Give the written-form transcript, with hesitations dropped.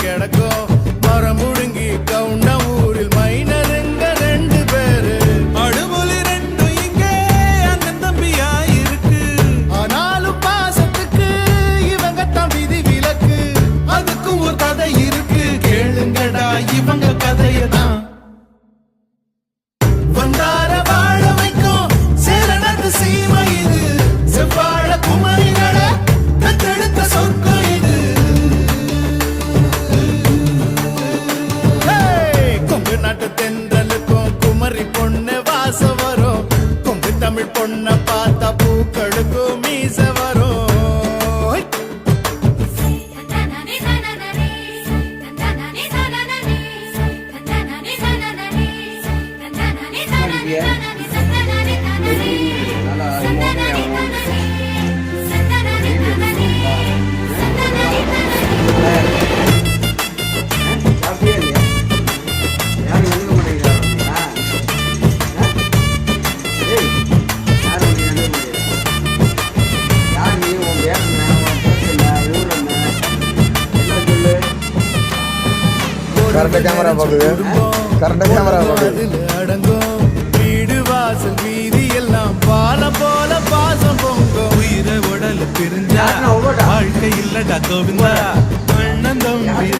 கிடக்கும் மரம் முழுங்கி கவுண்ட ஊரில் மைனருங்க 2 பேரு அடுமொழி 2 இங்கே அண்ணன் தம்பியா இருக்கு ஆனாலும் பாசத்துக்கு இவங்க தான் விதி விலக்கு அதுக்கும் ஒரு கதை இருக்கு கேளுங்கடா இவங்க கதையதான் வந்தார வாழ வைக்கும் சேரணத்து சீமை இது செவ்வாழ குமரிகள தத்தெடுத்த சொர்க்கம் இது கொங்கு நாட்டு தென்றலுக்கும் குமரி பொண்ணு வாசம் வரும் கொங்கு தமிழ் பொண்ண பார்த்தா பூக்களுக்கும் மீச வரும் கரெக்டா கேமரா பாக்குது கரெக்டா கேமரா பாக்குது அடங்கும் வீடு வாசல் வீதி எல்லாம் பாலம் போல பாசம் பொங்கும் உயிரை உடல் பிரிஞ்சா வாழ்க்கை இல்லடா கோவிந்தா அண்ணன் தம்பி